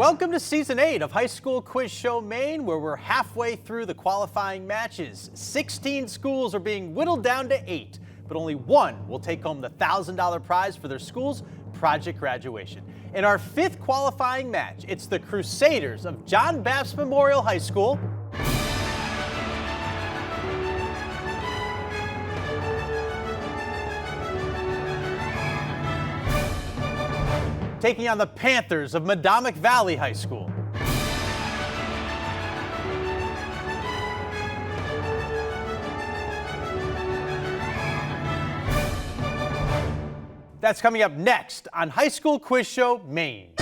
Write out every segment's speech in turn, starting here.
Welcome to Season 8 of High School Quiz Show Maine, where we're halfway through the qualifying matches. 16 schools are being whittled down to 8, but only one will take home the $1,000 prize for their school's project graduation. In our 5th qualifying match, it's the Crusaders of John Bapst Memorial High School taking on the Panthers of Medomak Valley High School. That's coming up next on High School Quiz Show Maine.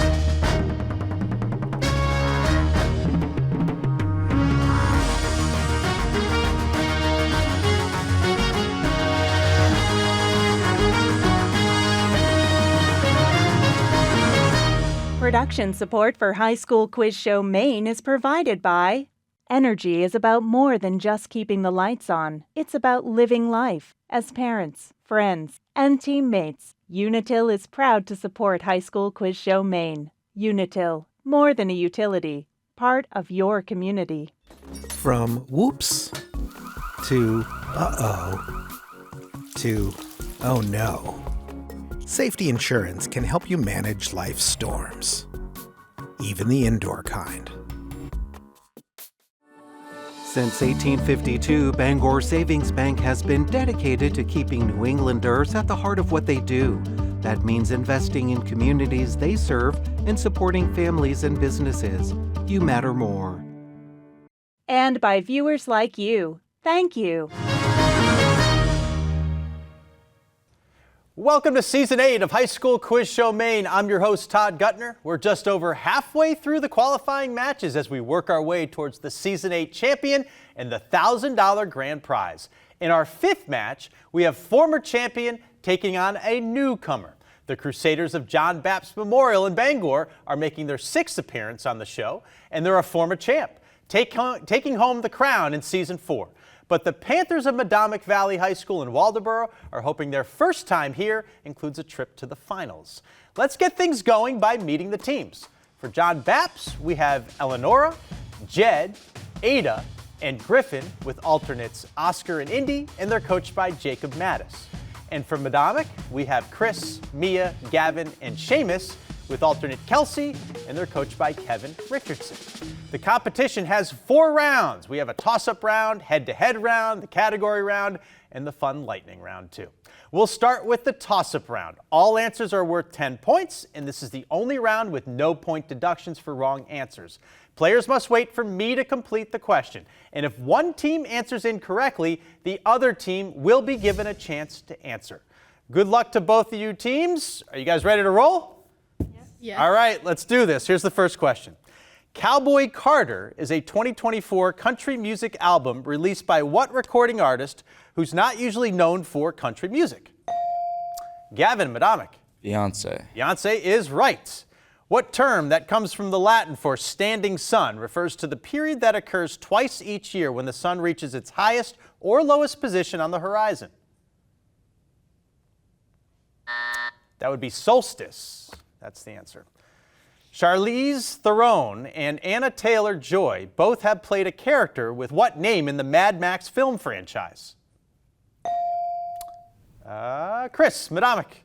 Production support for High School Quiz Show Maine is provided by Energy is about more than just keeping the lights on. It's about living life. As parents, friends, and teammates, Unitil is proud to support High School Quiz Show Maine. Unitil, more than a utility, part of your community. From whoops to uh-oh to oh no. Safety insurance can help you manage life's storms, even the indoor kind. Since 1852, Bangor Savings Bank has been dedicated to keeping New Englanders at the heart of what they do. That means investing in communities they serve and supporting families and businesses. You matter more. And by viewers like you. Thank you. Welcome to Season 8 of High School Quiz Show Maine. I'm your host, Todd Gutner. We're just over halfway through the qualifying matches as we work our way towards the Season 8 champion and the $1,000 grand prize. In our 5th match, we have former champion taking on a newcomer. The Crusaders of John Bapst Memorial in Bangor are making their 6th appearance on the show, and they're a former champ, taking home the crown in Season 4. But the Panthers of Medomak Valley High School in Waldoboro are hoping their first time here includes a trip to the finals. Let's get things going by meeting the teams. For John Bapst, we have Eleonora, Jed, Ada, and Griffin with alternates Oscar and Indy, and they're coached by Jacob Mattis. And for Medomak, we have Chris, Mia, Gavin, and Seamus with alternate Kelsey, and they're coached by Kevin Richardson. The competition has 4 rounds. We have a toss-up round, head-to-head round, the category round, and the fun lightning round too. We'll start with the toss-up round. All answers are worth 10 points, and this is the only round with no point deductions for wrong answers. Players must wait for me to complete the question, and if one team answers incorrectly, the other team will be given a chance to answer. Good luck to both of you teams. Are you guys ready to roll? Yeah. All right, let's do this. Here's the first question. Cowboy Carter is a 2024 country music album released by what recording artist who's not usually known for country music? Gavin, Medomak. Beyonce. Beyonce is right. What term that comes from the Latin for standing sun refers to the period that occurs twice each year when the sun reaches its highest or lowest position on the horizon? That would be solstice. That's the answer. Charlize Theron and Anna Taylor-Joy both have played a character with what name in the Mad Max film franchise? Chris, Medomak.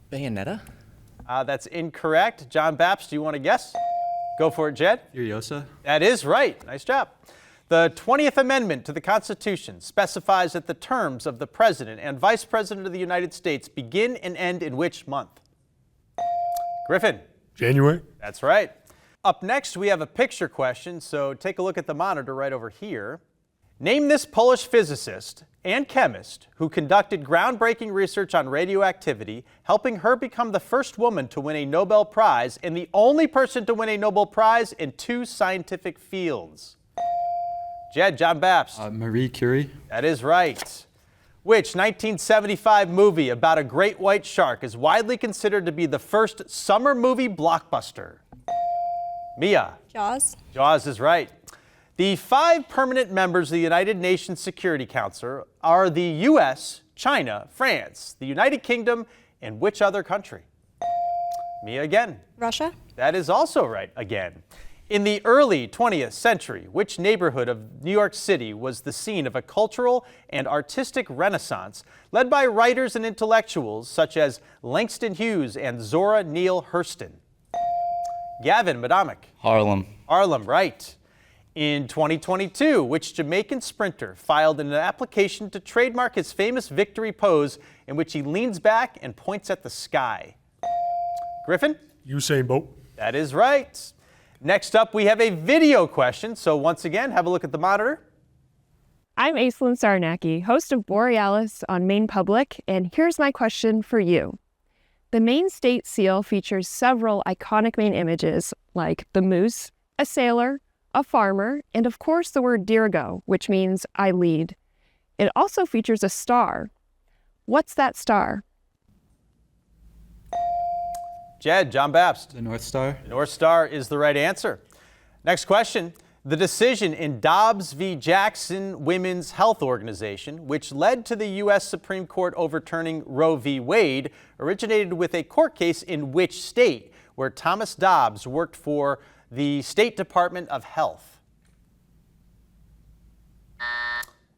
Bayonetta? That's incorrect. John Bapst, do you want to guess? Go for it, Jed. Furiosa. That is right. Nice job. The 20th Amendment to the Constitution specifies that the terms of the President and Vice President of the United States begin and end in which month? Griffin. January. That's right. Up next, we have a picture question, so take a look at the monitor right over here. Name this Polish physicist and chemist who conducted groundbreaking research on radioactivity, helping her become the first woman to win a Nobel Prize and the only person to win a Nobel Prize in 2 scientific fields. Jed, John Bapst. Marie Curie. That is right. Which 1975 movie about a great white shark is widely considered to be the first summer movie blockbuster? Mia. Jaws. Jaws is right. The 5 permanent members of the United Nations Security Council are the U.S., China, France, the United Kingdom, and which other country? Mia again. Russia. That is also right again. In the early 20th century, which neighborhood of New York City was the scene of a cultural and artistic renaissance led by writers and intellectuals such as Langston Hughes and Zora Neale Hurston? Gavin, Medomak. Harlem. Harlem, right. In 2022, which Jamaican sprinter filed an application to trademark his famous victory pose in which he leans back and points at the sky? Griffin? Usain Bolt. That is right. Next up, we have a video question. So once again, have a look at the monitor. I'm Aislinn Sarnacki, host of Borealis on Maine Public, and here's my question for you. The Maine state seal features several iconic Maine images like the moose, a sailor, a farmer, and of course the word Dirigo, which means I lead. It also features a star. What's that star? Jed, John Bapst. The North Star. North Star is the right answer. Next question. The decision in Dobbs v. Jackson Women's Health Organization, which led to the U.S. Supreme Court overturning Roe v. Wade, originated with a court case in which state, where Thomas Dobbs worked for the State Department of Health?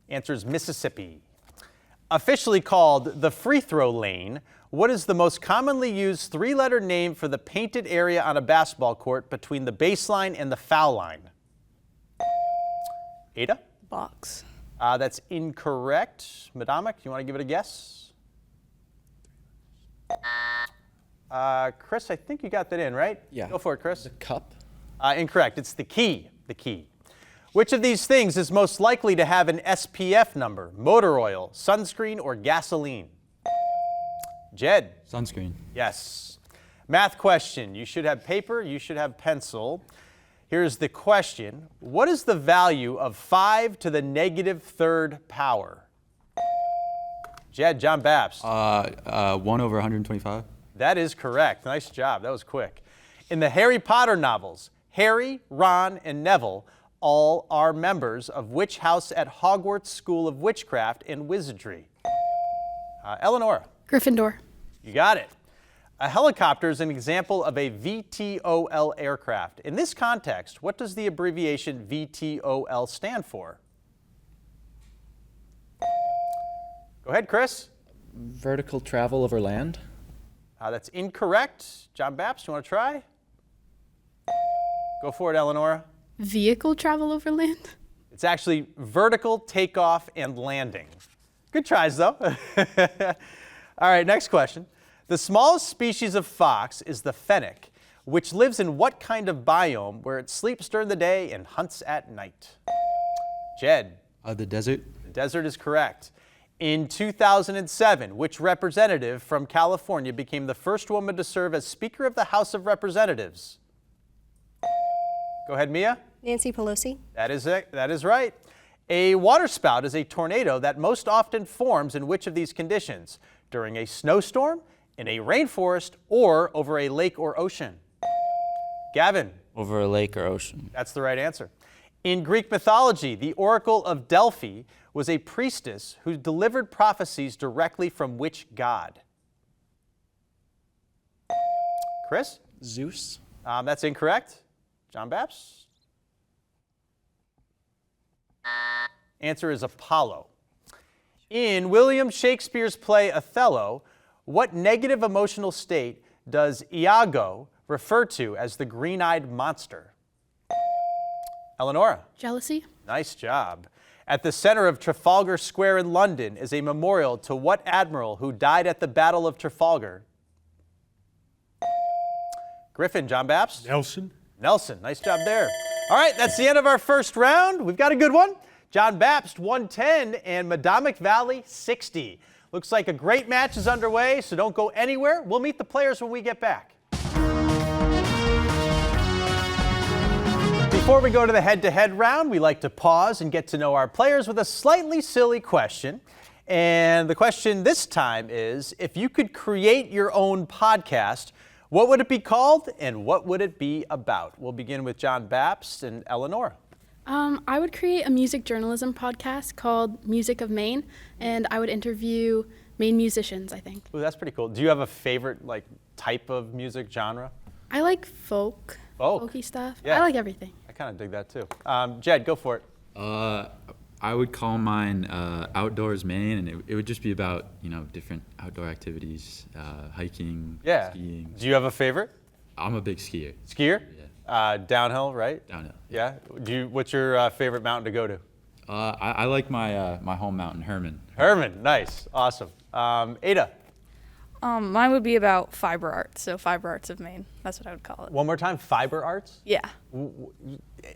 Answer is Mississippi. Officially called the free throw lane, what is the most commonly used three-letter name for the painted area on a basketball court between the baseline and the foul line? Ada? Box. That's incorrect. Medomak, you want to give it a guess? Chris, I think you got that in, right? Yeah. Go for it, Chris. The cup. Incorrect. It's the key. The key. Which of these things is most likely to have an SPF number? Motor oil, sunscreen, or gasoline? Jed? Sunscreen. Yes. Math question. You should have paper. You should have pencil. Here's the question. What is the value of 5 to the negative third power? Jed, John Bapst. 1 over 125. That is correct. Nice job. That was quick. In the Harry Potter novels, Harry, Ron, and Neville all are members of which house at Hogwarts School of Witchcraft and Wizardry? Eleanor. Gryffindor. You got it. A helicopter is an example of a VTOL aircraft. In this context, what does the abbreviation VTOL stand for? Go ahead, Chris. Vertical travel over land. That's incorrect. John Bapst, you want to try? Go for it, Eleonora. Vehicle travel over land? It's actually vertical takeoff and landing. Good tries, though. All right, next question. The smallest species of fox is the fennec, which lives in what kind of biome where it sleeps during the day and hunts at night? Jed. The desert. The desert is correct. In 2007, which representative from California became the first woman to serve as Speaker of the House of Representatives? Go ahead, Mia. Nancy Pelosi. That is it. That is right. A waterspout is a tornado that most often forms in which of these conditions? During a snowstorm, in a rainforest, or over a lake or ocean? Gavin. Over a lake or ocean. That's the right answer. In Greek mythology, the Oracle of Delphi was a priestess who delivered prophecies directly from which god? Chris? Zeus. That's incorrect. John Bapst? Answer is Apollo. In William Shakespeare's play Othello, what negative emotional state does Iago refer to as the green-eyed monster? Eleonora. Jealousy. Nice job. At the center of Trafalgar Square in London is a memorial to what admiral who died at the Battle of Trafalgar? Griffin, John Bapst? Nelson. Nelson, nice job there. All right, that's the end of our first round. We've got a good one. John Bapst, 110, and Medomak Valley, 60. Looks like a great match is underway, so don't go anywhere. We'll meet the players when we get back. Before we go to the head-to-head round, we like to pause and get to know our players with a slightly silly question. And the question this time is, if you could create your own podcast, what would it be called and what would it be about? We'll begin with John Bapst and Eleanor. I would create a music journalism podcast called Music of Maine, and I would interview Maine musicians, I think. Ooh, that's pretty cool. Do you have a favorite type of music genre? I like folky stuff. Yeah. I like everything. I kind of dig that too. Jed, go for it. I would call mine Outdoors Maine, and it would just be about, different outdoor activities, hiking, skiing. Do you have a favorite? I'm a big skier. Skier? Yeah. Downhill, right? Downhill. Yeah. What's your favorite mountain to go to? I like my home mountain, Herman. Herman, nice, awesome. Ada. Mine would be about fiber arts, so fiber arts of Maine. That's what I would call it. One more time, fiber arts? Yeah.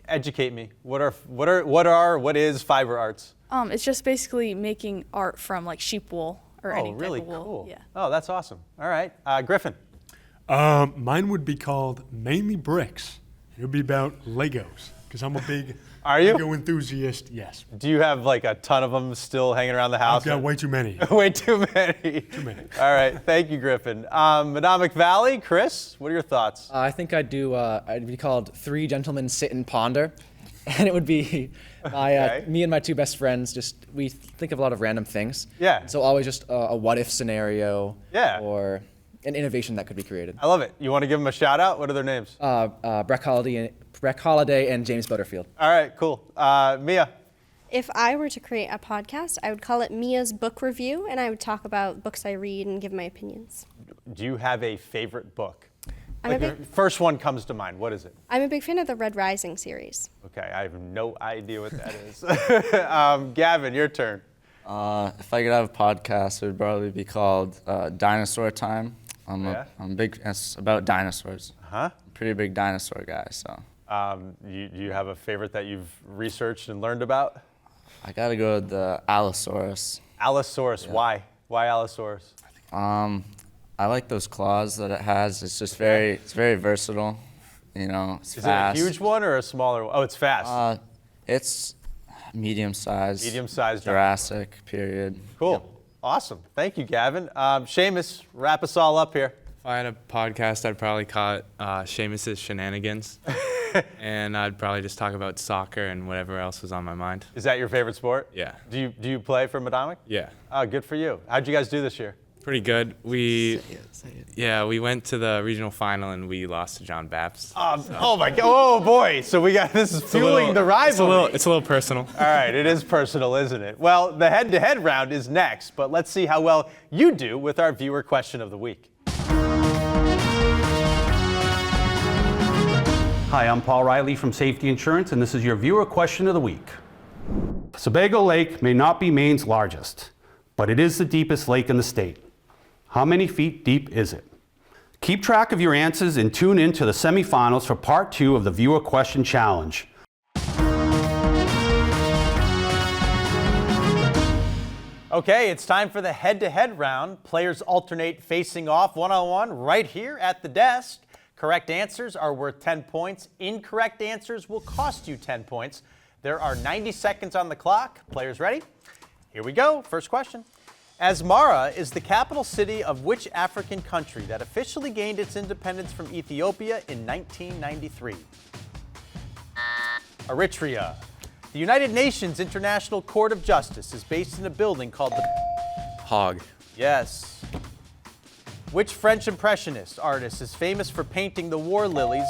Educate me. What is fiber arts? It's just basically making art from like sheep wool or any type really of wool. cool. Yeah. Oh, that's awesome. All right, Griffin. Mine would be called Mainly Bricks. It would be about Legos, because I'm a big Are you? Lego enthusiast, yes. Do you have like a ton of them still hanging around the house? I've got way too many. Way too many. Too many. All right, thank you, Griffin. Medomak Valley, Chris, what are your thoughts? I think I'd be called Three Gentlemen Sit and Ponder. And it would be me and my two best friends, we think of a lot of random things. Yeah. So always just a what-if scenario. Yeah. Or an innovation that could be created. I love it. You want to give them a shout out? What are their names? Breck Holiday and James Butterfield. All right, cool. Mia. If I were to create a podcast, I would call it Mia's Book Review, and I would talk about books I read and give my opinions. Do you have a favorite book? I'm Your first one comes to mind. What is it? I'm a big fan of the Red Rising series. Okay, I have no idea what that is. Gavin, your turn. If I could have a podcast, it would probably be called Dinosaur Time. I'm big. It's about dinosaurs. Huh? Pretty big dinosaur guy. So. You have a favorite that you've researched and learned about? I gotta go with the Allosaurus. Allosaurus. Yeah. Why? Why Allosaurus? I like those claws that it has. It's just it's very versatile. It's fast. Is it a huge one or a smaller one? Oh, it's fast. It's medium-sized. Medium-sized. Jurassic period. Cool. Yep. Awesome. Thank you, Gavin. Seamus, wrap us all up here. If I had a podcast, I'd probably call it Seamus's Shenanigans. And I'd probably just talk about soccer and whatever else was on my mind. Is that your favorite sport? Yeah. Do you play for Medomak? Yeah. Oh, good for you. How'd you guys do this year? Pretty good. We went to the regional final and we lost to John Bapst. Oh my God! Oh boy! So this is fueling the rivalry. It's a little personal. All right, it is personal, isn't it? Well, the head-to-head round is next, but let's see how well you do with our viewer question of the week. Hi, I'm Paul Riley from Safety Insurance, and this is your viewer question of the week. Sebago Lake may not be Maine's largest, but it is the deepest lake in the state. How many feet deep is it? Keep track of your answers and tune in to the semifinals for part 2 of the viewer question challenge. Okay, it's time for the head-to-head round. Players alternate facing off one-on-one right here at the desk. Correct answers are worth 10 points. Incorrect answers will cost you 10 points. There are 90 seconds on the clock. Players ready? Here we go. First question. Asmara is the capital city of which African country that officially gained its independence from Ethiopia in 1993? Eritrea. The United Nations International Court of Justice is based in a building called the Hague. Yes. Which French Impressionist artist is famous for painting the war lilies?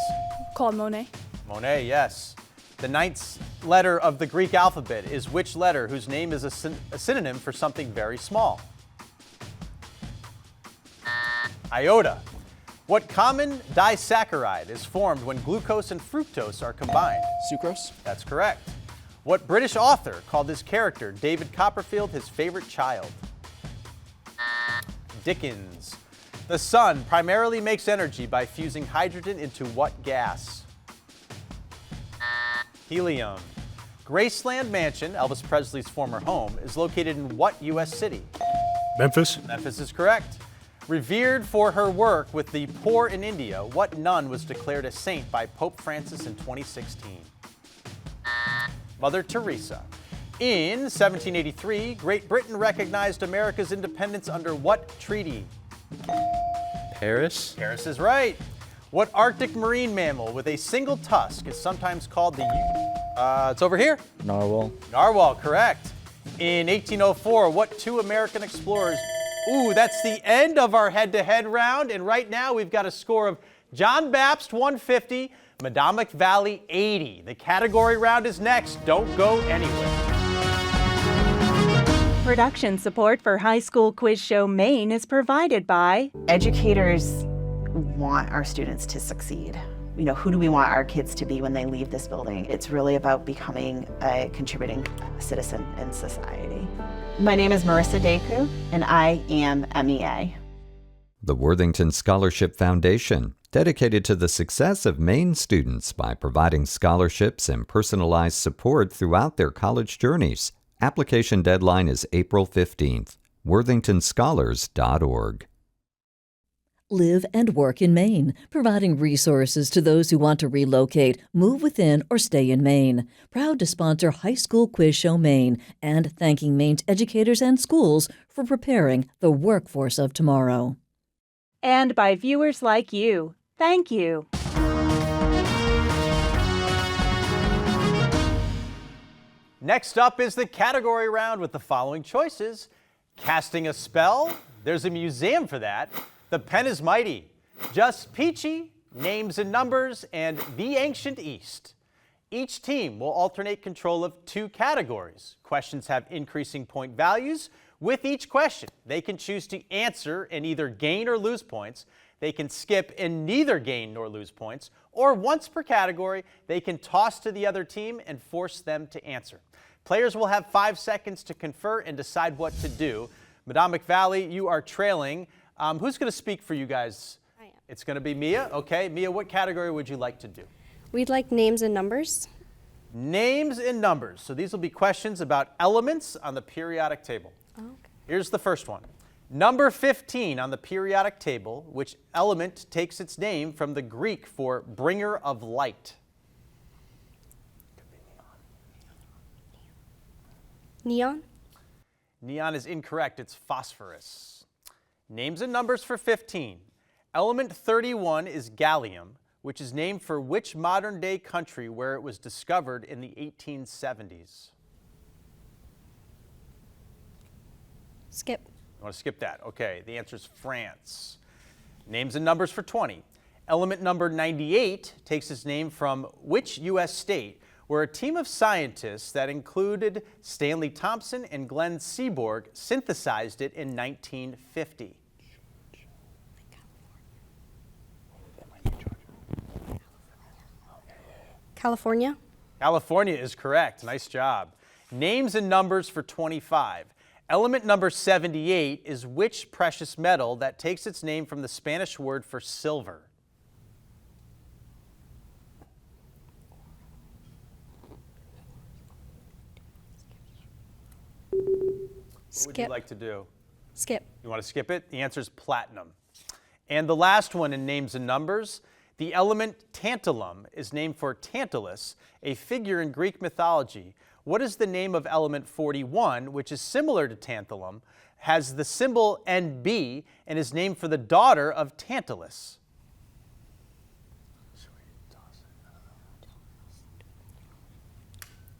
Claude Monet. Monet, yes. The 9th letter of the Greek alphabet is which letter whose name is a synonym for something very small? Iota. What common disaccharide is formed when glucose and fructose are combined? Sucrose. That's correct. What British author called his character, David Copperfield, his favorite child? Dickens. The sun primarily makes energy by fusing hydrogen into what gas? Helium. Graceland Mansion, Elvis Presley's former home, is located in what U.S. city? Memphis. Memphis is correct. Revered for her work with the poor in India, what nun was declared a saint by Pope Francis in 2016? Mother Teresa. In 1783, Great Britain recognized America's independence under what treaty? Paris. Paris is right. What Arctic marine mammal with a single tusk is sometimes called it's over here. Narwhal. Narwhal, correct. In 1804, what 2 American explorers... Ooh, that's the end of our head-to-head round, and right now we've got a score of John Bapst 150, Medomak Valley 80. The category round is next. Don't go anywhere. Production support for High School Quiz Show Maine is provided by educators want our students to succeed. You know, who do we want our kids to be when they leave this building? It's really about becoming a contributing citizen in society. My name is Marissa Deku, and I am MEA. The Worthington Scholarship Foundation, dedicated to the success of Maine students by providing scholarships and personalized support throughout their college journeys. Application deadline is April 15th. worthingtonscholars.org. Live and work in Maine, providing resources to those who want to relocate, move within, or stay in Maine. Proud to sponsor High School Quiz Show Maine and thanking Maine's educators and schools for preparing the workforce of tomorrow. And by viewers like you. Thank you. Next up is the category round with the following choices. Casting a spell, there's a museum for that. The pen is mighty. Just peachy, names and numbers, and the ancient East. Each team will alternate control of 2 categories. Questions have increasing point values. With each question, they can choose to answer and either gain or lose points. They can skip and neither gain nor lose points. Or once per category, they can toss to the other team and force them to answer. Players will have 5 seconds to confer and decide what to do. Medomak Valley, you are trailing. Who's going to speak for you guys? I am. It's going to be Mia. Okay, Mia, what category would you like to do? We'd like names and numbers. Names and numbers. So these will be questions about elements on the periodic table. Okay. Here's the first one. Number 15 on the periodic table, which element takes its name from the Greek for bringer of light? Neon. Neon is incorrect. It's phosphorus. Names and numbers for 15. Element 31 is gallium, which is named for which modern-day country where it was discovered in the 1870s? Skip. You want to skip that? Okay, the answer is France. Names and numbers for 20. Element number 98 takes its name from which U.S. state where a team of scientists that included Stanley Thompson and Glenn Seaborg synthesized it in 1950? California. California is correct. Nice job. Names and numbers for 25. Element number 78 is which precious metal that takes its name from the Spanish word for silver? What would you like to do? Skip. You want to skip it? The answer is platinum. And the last one in names and numbers, the element tantalum is named for Tantalus, a figure in Greek mythology. What is the name of element 41, which is similar to tantalum, has the symbol NB, and is named for the daughter of Tantalus?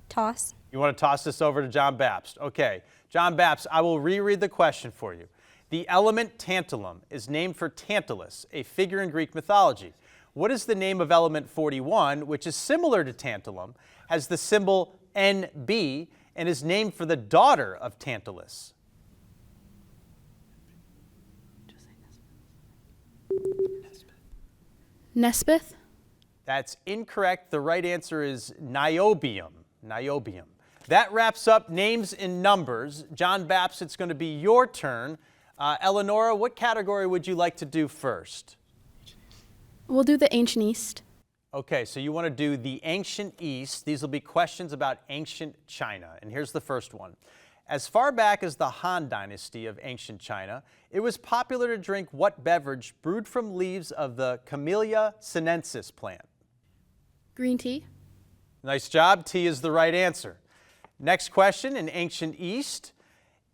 Toss. You want to toss this over to John Bapst? Okay. John Bapst, I will reread the question for you. The element tantalum is named for Tantalus, a figure in Greek mythology. What is the name of element 41, which is similar to tantalum, has the symbol NB, and is named for the daughter of Tantalus? Nesbeth. That's incorrect. The right answer is niobium. Niobium. That wraps up names and numbers. John Bapst, it's going to be your turn. Eleonora, what category would you like to do first? We'll do the ancient East. Okay, so you want to do the ancient East. These will be questions about ancient China. And here's the first one. As far back as the Han Dynasty of ancient China, it was popular to drink what beverage brewed from leaves of the Camellia sinensis plant? Green tea. Nice job. Tea is the right answer. Next question, in ancient East.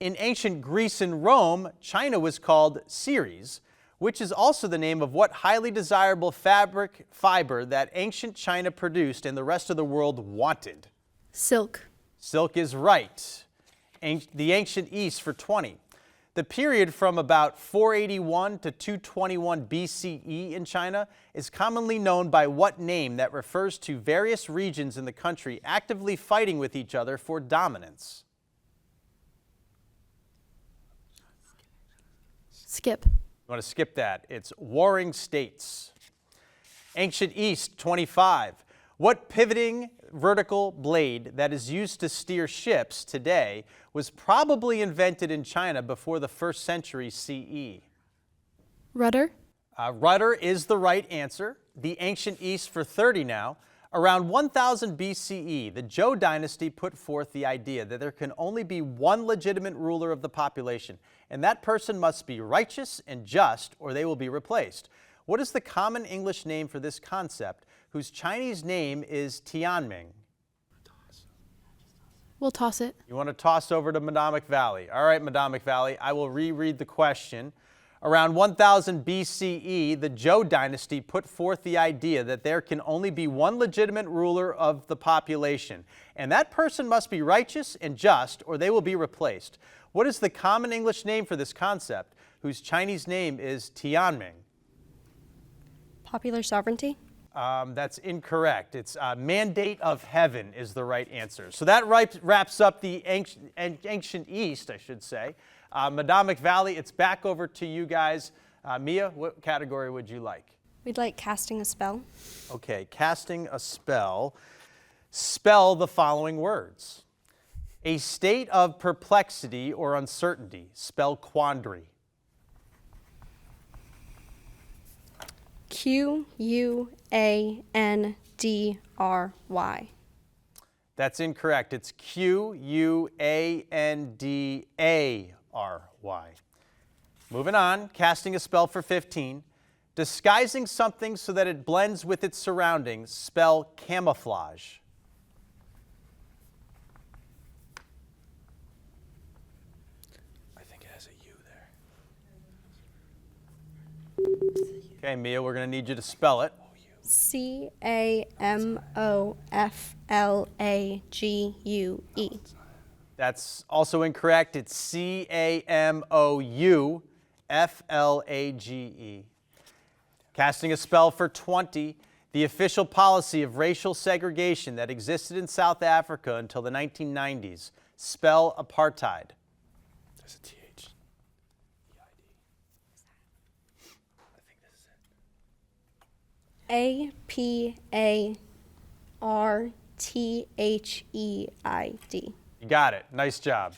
In ancient Greece and Rome, China was called Ceres, which is also the name of what highly desirable fabric fiber that ancient China produced and the rest of the world wanted? Silk. Silk is right. The ancient East for 20. The period from about 481 to 221 BCE in China is commonly known by what name that refers to various regions in the country actively fighting with each other for dominance? Skip. You want to skip that. It's warring states. Ancient East, 25. What pivoting vertical blade that is used to steer ships today was probably invented in China before the 1st century CE? Rudder. Rudder is the right answer. The Ancient East for 30 now. Around 1000 BCE, the Zhou dynasty put forth the idea that there can only be one legitimate ruler of the population, and that person must be righteous and just, or they will be replaced. What is the common English name for this concept, whose Chinese name is Tianming? We'll toss it. You want to toss over to Medomak Valley. All right, Medomak Valley, I will reread the question. Around 1000 BCE, the Zhou dynasty put forth the idea that there can only be one legitimate ruler of the population, and that person must be righteous and just, or they will be replaced. What is the common English name for this concept, whose Chinese name is Tianming? Popular sovereignty? That's incorrect. It's mandate of heaven is the right answer. So that wraps up the ancient East, I should say. Medomak Valley, it's back over to you guys. Mia, what category would you like? We'd like casting a spell. Okay, casting a spell. Spell the following words. A state of perplexity or uncertainty. Spell quandary. Quandry. That's incorrect. It's Quandary. Moving on, casting a spell for 15. Disguising something so that it blends with its surroundings. Spell camouflage. I think it has a U there. Okay, Mia, we're going to need you to spell it. Camouflague. That's also incorrect. It's Camouflage. Casting a spell for 20. The official policy of racial segregation that existed in South Africa until the 1990s. Spell apartheid. There's a TH. Apartheid. You got it. Nice job.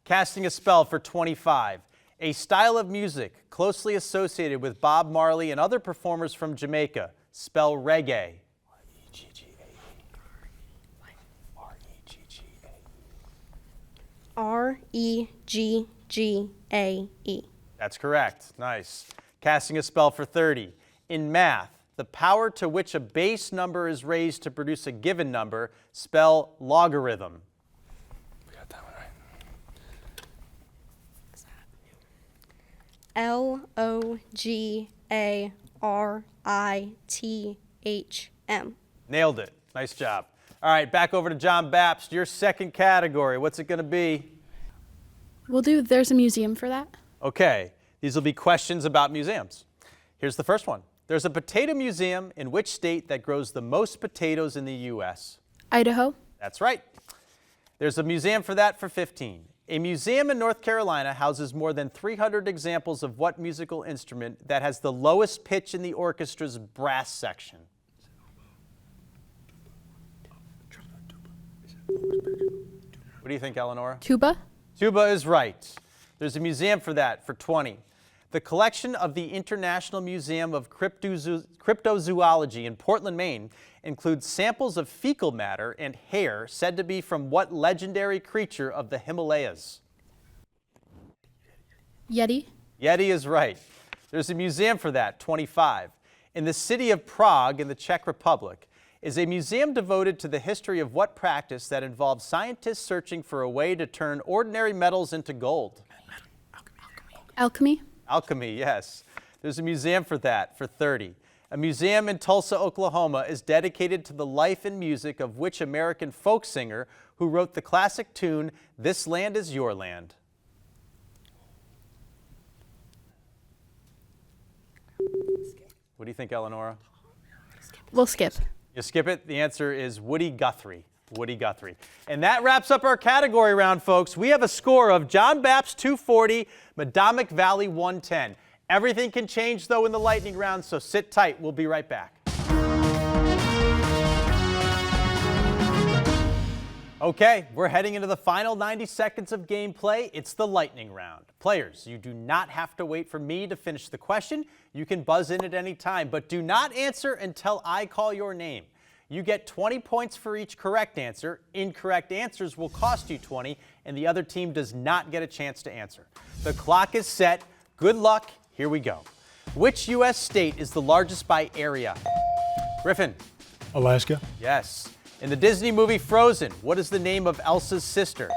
Casting a spell for 25. A style of music closely associated with Bob Marley and other performers from Jamaica. Spell reggae. Reggae. That's correct. Nice. Casting a spell for 30. In math, the power to which a base number is raised to produce a given number. Spell logarithm. We got that one right. Logarithm. Nailed it. Nice job. All right, back over to John Bapst. Your second category. What's it going to be? We'll do there's a museum for that. Okay, these will be questions about museums. Here's the first one. There's a potato museum in which state that grows the most potatoes in the U.S.? Idaho. That's right. There's a museum for that for 15. A museum in North Carolina houses more than 300 examples of what musical instrument that has the lowest pitch in the orchestra's brass section? What do you think, Eleanor? Tuba. Tuba is right. There's a museum for that for 20. The collection of the International Museum of Cryptozoology in Portland, Maine, includes samples of fecal matter and hair said to be from what legendary creature of the Himalayas? Yeti. Yeti is right. There's a museum for that, 25. In the city of Prague in the Czech Republic is a museum devoted to the history of what practice that involves scientists searching for a way to turn ordinary metals into gold? Alchemy. Alchemy, yes. There's a museum for that for 30. A museum in Tulsa, Oklahoma is dedicated to the life and music of which American folk singer who wrote the classic tune, This Land Is Your Land? What do you think, Eleonora? We'll skip. You skip it? The answer is Woody Guthrie. Woody Guthrie. And that wraps up our category round, folks. We have a score of John Bapst 240, Medomak Valley 110. Everything can change, though, in the lightning round, so sit tight. We'll be right back. Okay, we're heading into the final 90 seconds of gameplay. It's the lightning round. Players, you do not have to wait for me to finish the question. You can buzz in at any time, but do not answer until I call your name. You get 20 points for each correct answer. Incorrect answers will cost you 20, and the other team does not get a chance to answer. The clock is set. Good luck. Here we go. Which U.S. state is the largest by area? Griffin. Alaska. Yes. In the Disney movie Frozen, what is the name of Elsa's sister?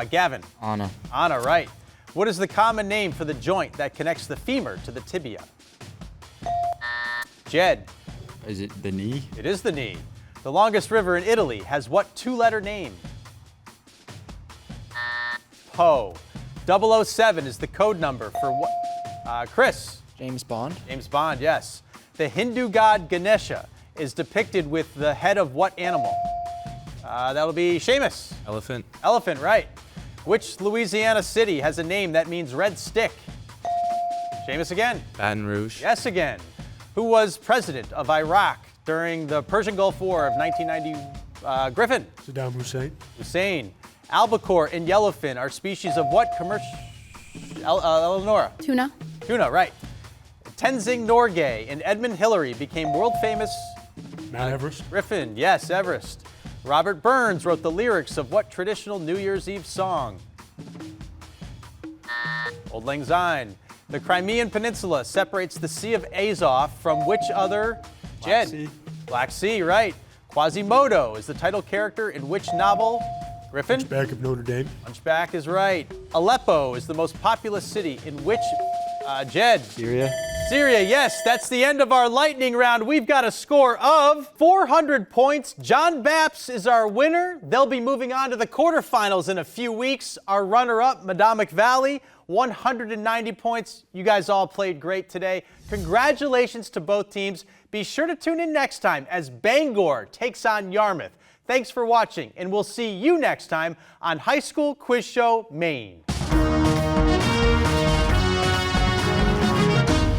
Gavin. Anna. Anna, right. What is the common name for the joint that connects the femur to the tibia? Jed. Is it the knee? It is the knee. The longest river in Italy has what two-letter name? Po. 007 is the code number for what? Chris. James Bond. James Bond, yes. The Hindu god Ganesha is depicted with the head of what animal? That'll be Seamus. Elephant. Elephant, right. Which Louisiana city has a name that means red stick? Seamus again. Baton Rouge. Yes again. Who was president of Iraq during the Persian Gulf War of 1990? Griffin. Saddam Hussein. Hussein. Albacore and yellowfin are species of what commercial? Eleonora. Tuna. Tuna, right. Tenzing Norgay and Edmund Hillary became world famous. Mount Everest. Griffin, yes, Everest. Robert Burns wrote the lyrics of what traditional New Year's Eve song? Old Lang Syne. The Crimean Peninsula separates the Sea of Azov from which other? Black Sea. Black Sea, right. Quasimodo is the title character in which novel? Griffin? Hunchback of Notre Dame. Hunchback is right. Aleppo is the most populous city in which? Jed? Syria. Syria, yes, that's the end of our lightning round. We've got a score of 400 points. John Bapst is our winner. They'll be moving on to the quarterfinals in a few weeks. Our runner-up, Medomak Valley, 190 points. You guys all played great today. Congratulations to both teams. Be sure to tune in next time as Bangor takes on Yarmouth. Thanks for watching, and we'll see you next time on High School Quiz Show, Maine.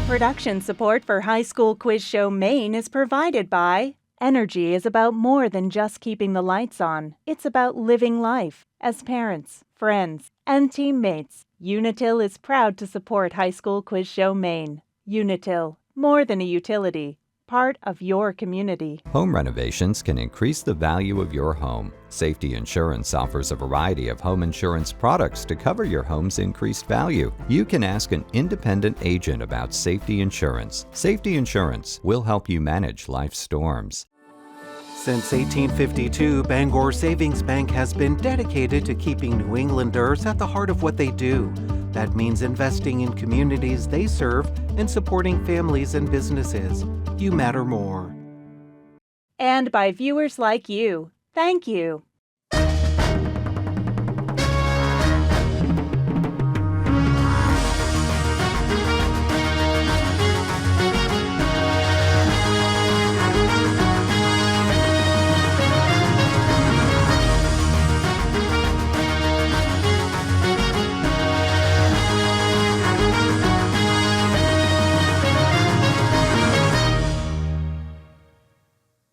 Production support for High School Quiz Show Maine is provided by Energy is about more than just keeping the lights on. It's about living life. As parents, friends, and teammates, Unitil is proud to support High School Quiz Show Maine. Unitil, more than a utility, part of your community. Home renovations can increase the value of your home. Safety Insurance offers a variety of home insurance products to cover your home's increased value. You can ask an independent agent about Safety Insurance. Safety Insurance will help you manage life's storms. Since 1852, Bangor Savings Bank has been dedicated to keeping New Englanders at the heart of what they do. That means investing in communities they serve and supporting families and businesses. You matter more. And by viewers like you. Thank you.